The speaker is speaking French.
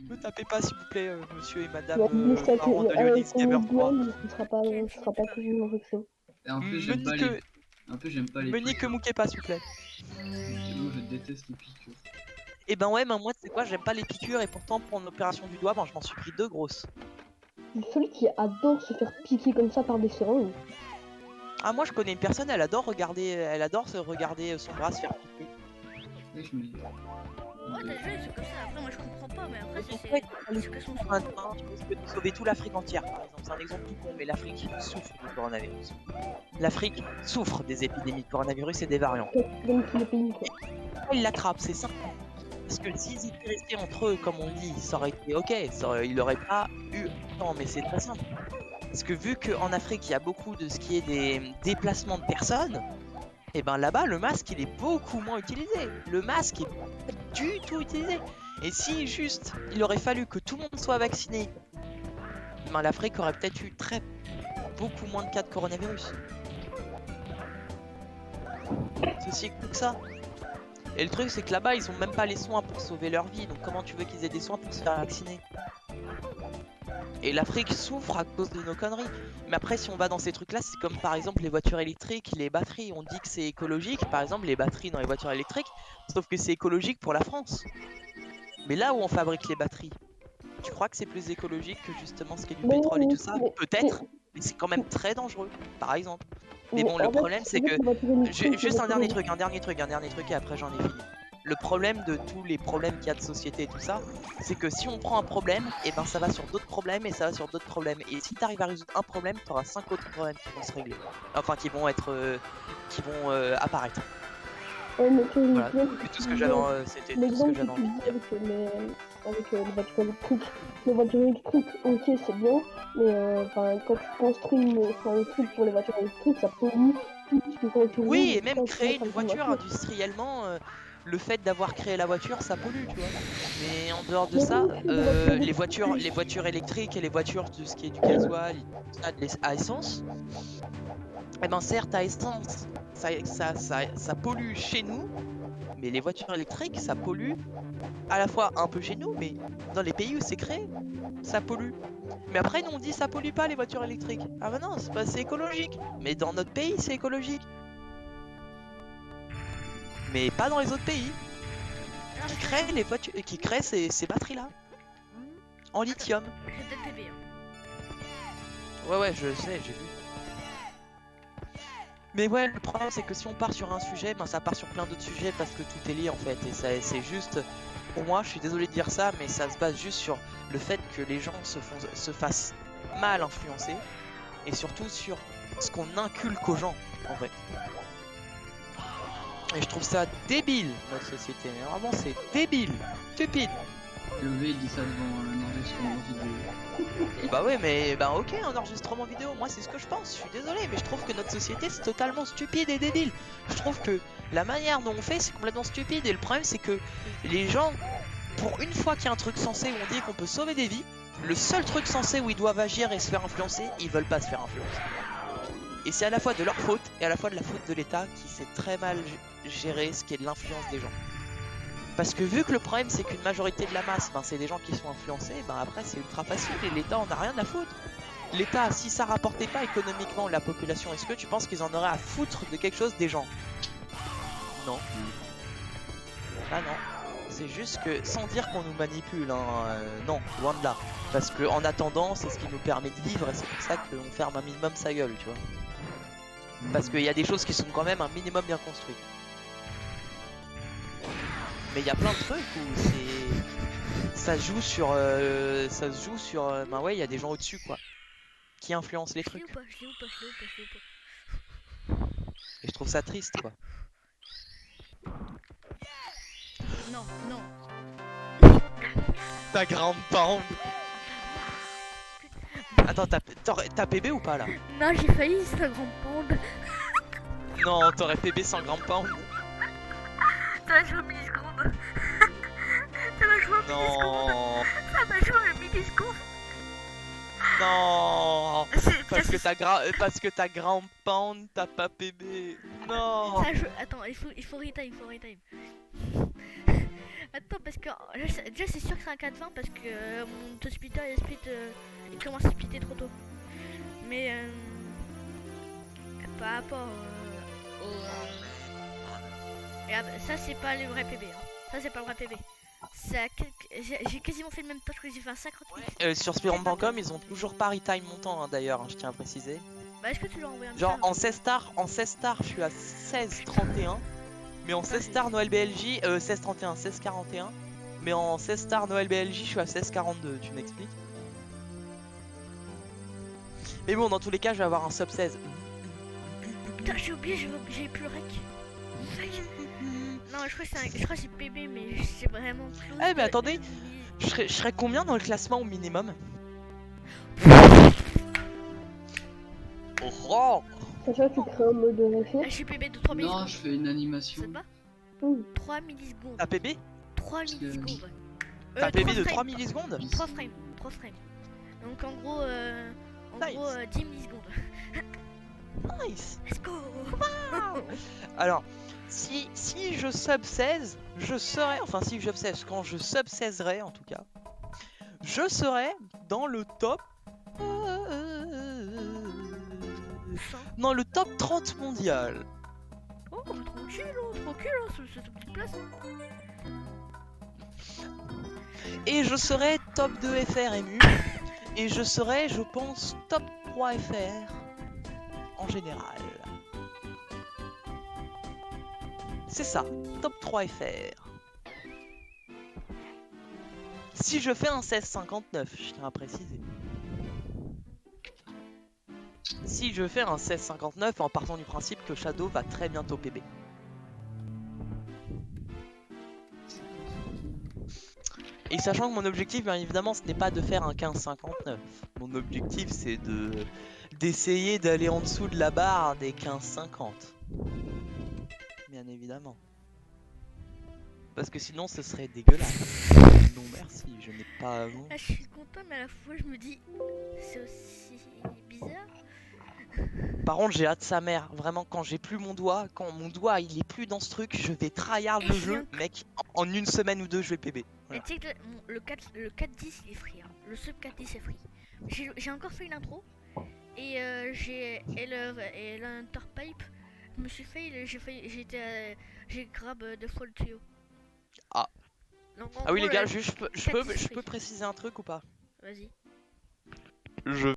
Me tapez pas s'il vous plaît, monsieur et madame parents de Avec Leonix ton Gamer 3. douane, ce sera pas toujours avec ça. Et en plus, Me j'aime pas nique, les. En plus, j'aime pas les me nique piqûres. mouquez pas s'il vous plaît. Moi, je déteste les piqûres. Et ben ouais, mais moi tu sais quoi, j'aime pas les piqûres et pourtant pour une opération du doigt, ben, je m'en suis pris 2 grosses. Celui qui adore se faire piquer comme ça par des seringues. Ah moi je connais une personne, elle adore se regarder son bras se faire piquer. Oui, je me dis. Ouais, t'as déjà des trucs comme ça. Après, moi je comprends pas, mais après, Ouais, c'est chacun son un choix. train qui risque de sauver toute l'Afrique entière par exemple. C'est un exemple tout con, mais l'Afrique souffre du coronavirus. L'Afrique souffre des épidémies de coronavirus et des variants. Comme tous les pays, quoi. Il l'attrape, c'est simple. Parce que s'ils étaient restés entre eux, comme on dit, ça aurait été ok, il aurait pas eu. Non, mais c'est très simple. Parce que vu qu'en Afrique, il y a beaucoup de ce qui est des déplacements de personnes, et ben là-bas, le masque, il est beaucoup moins utilisé. Le masque est pas du tout utilisé. Et si juste, il aurait fallu que tout le monde soit vacciné, ben l'Afrique aurait peut-être eu beaucoup moins de cas de coronavirus. C'est aussi cool que ça. Et le truc, c'est que là-bas, ils ont même pas les soins pour sauver leur vie. Donc comment tu veux qu'ils aient des soins pour se faire vacciner? Et l'Afrique souffre à cause de nos conneries. Mais après, si on va dans ces trucs-là, c'est comme par exemple les voitures électriques, les batteries. On dit que c'est écologique, par exemple les batteries dans les voitures électriques, sauf que c'est écologique pour la France. Mais là où on fabrique les batteries, tu crois que c'est plus écologique que justement ce qui est du pétrole et tout ça? Peut-être, mais c'est quand même très dangereux, par exemple. Mais bon, le problème, c'est que... Juste un dernier truc, et après j'en ai fini. Le problème de tous les problèmes qu'il y a de société et tout ça, c'est que si on prend un problème, et ben ça va sur d'autres problèmes et ça va sur d'autres problèmes. Et si tu arrives à résoudre un problème, tu auras 5 autres problèmes qui vont se régler. Enfin, qui vont apparaître. Mais Voilà, c'est tout ce que j'avais c'était tout ce que j'avais envie de dire. Avec les voitures électriques. Les voitures électriques, ok, c'est bien, mais quand tu construis un truc pour les voitures électriques, ça pollue plus que quand tu roules. Oui, et même créer une voiture industriellement, le fait d'avoir créé la voiture, ça pollue, tu vois. Mais en dehors de ça, les voitures électriques et les voitures de ce qui est du gasoil, à essence, eh ben certes à essence, ça pollue chez nous, mais les voitures électriques, ça pollue à la fois un peu chez nous, mais dans les pays où c'est créé, ça pollue. Mais après, nous on dit ça pollue pas les voitures électriques. Ah bah non, c'est écologique. Mais dans notre pays, c'est écologique. Mais pas dans les autres pays qui créent ces batteries-là en lithium. C'est peut-être bébé. Ouais, je sais, j'ai vu. Mais ouais, le problème c'est que si on part sur un sujet, ben ça part sur plein d'autres sujets parce que tout est lié en fait. Et c'est juste, pour moi, je suis désolé de dire ça, mais ça se base juste sur le fait que les gens se fassent mal influencer et surtout sur ce qu'on inculque aux gens en fait. Et je trouve ça débile, notre société. Mais vraiment, c'est débile, stupide. Le V dit ça devant un enregistrement vidéo. Bah ouais, mais bah ok, un enregistrement vidéo, moi c'est ce que je pense. Je suis désolé, mais je trouve que notre société c'est totalement stupide et débile. Je trouve que la manière dont on fait c'est complètement stupide. Et le problème c'est que les gens, pour une fois qu'il y a un truc sensé où on dit qu'on peut sauver des vies, le seul truc sensé où ils doivent agir et se faire influencer, ils veulent pas se faire influencer. Et c'est à la fois de leur faute et à la fois de la faute de l'État qui sait très mal gérer ce qui est de l'influence des gens. Parce que vu que le problème c'est qu'une majorité de la masse, ben, c'est des gens qui sont influencés, ben après c'est ultra facile et l'État en a rien à foutre. L'État, si ça rapportait pas économiquement la population, est-ce que tu penses qu'ils en auraient à foutre de quelque chose des gens? Non. Ah non. C'est juste que, sans dire qu'on nous manipule, hein, non, loin de là. Parce que en attendant, c'est ce qui nous permet de vivre et c'est pour ça qu'on ferme un minimum sa gueule, tu vois. Parce qu'il y a des choses qui sont quand même un minimum bien construites. Mais il y a plein de trucs où ça se joue sur ben ouais, il y a des gens au-dessus quoi qui influencent les trucs. Et je trouve ça triste quoi. Non, non. Ta grande pound. Attends, t'as PB ou pas là? Non, j'ai failli, c'est un grand pond. Non, t'aurais PB sans grand pound. Ça va jouer au milliseconde. Ça va jouer au milliseconde. Non. Ça va jouer au milliseconde. Non. Parce que t'as grand pound, t'as pas PB. Non. Ça joue... Attends, il faut retime, Attends, parce que déjà c'est sûr que c'est un 4-20 parce que mon splitter il commence à splitter trop tôt. Mais par rapport regarde, ça c'est pas le vrai PB. Hein. Ça c'est pas le vrai PB. J'ai quasiment fait le même touch que j'ai fait un 58. Sur speedrun.com, ils ont toujours pas retime mon temps d'ailleurs, je tiens à préciser. Bah est-ce que tu l'as envoyé un Genre message, en 16 stars, je suis à 16,31. Mais en 16 stars Noël BLJ, 16,31, 16,41. Mais en 16 stars Noël BLJ, je suis à 16,42, tu m'expliques? Mais bon, dans tous les cas, je vais avoir un sub 16. Putain, j'ai oublié, j'ai plus le rec. Fuck. Non, je crois que c'est PB, mais c'est vraiment close. Eh mais attendez, je serais combien dans le classement au minimum? Oh, Sachant que tu crées un mode de Ah, référence. je suis PB de 3 Non, millisecondes. je fais une animation. C'est pas Oui. 3 millisecondes. t'as PB? 3 millisecondes. T'as PB de 3 frames. millisecondes? 3 frames. 3 frames. Donc en gros, Nice. 10 millisecondes. Nice. Let's go. Alors, si je sub 16, je serai, enfin si je sub 16, quand je sub 16rai en tout cas, je serai dans le top... dans le top 30 mondial. Oh, tranquille, c'est ta petite place. Et je serai top 2 FRMU. Et je serai, je pense, top 3 FR en général. C'est ça, top 3 FR. Si je fais un 16,59, je tiens à préciser. Si je fais un 16,59 en partant du principe que Shadow va très bientôt PB. Et sachant que mon objectif, bien évidemment, ce n'est pas de faire un 15,59. Mon objectif, c'est d'essayer d'aller en dessous de la barre des 15,50. Bien évidemment. Parce que sinon, ce serait dégueulasse. Non merci, je n'ai pas... Ah, je suis content, mais à la fois je me dis, c'est aussi bizarre. Par contre, j'ai hâte de sa mère. Vraiment, quand j'ai plus mon doigt, quand mon doigt il est plus dans ce truc, je vais tryhard le jeu, mec. En une semaine ou deux, je vais PB. Voilà. Et tu sais que le 4-10 il est free. Hein. Le sub 4-10 est free. J'ai encore fait une intro. Et j'ai l'Interpipe. Je me suis fait. J'ai grab de fois le tuyau. Ah. Donc, Ah oui, gros, les gars, le juste, je 4-10 peux free. préciser un truc ou pas? Vas-y. Je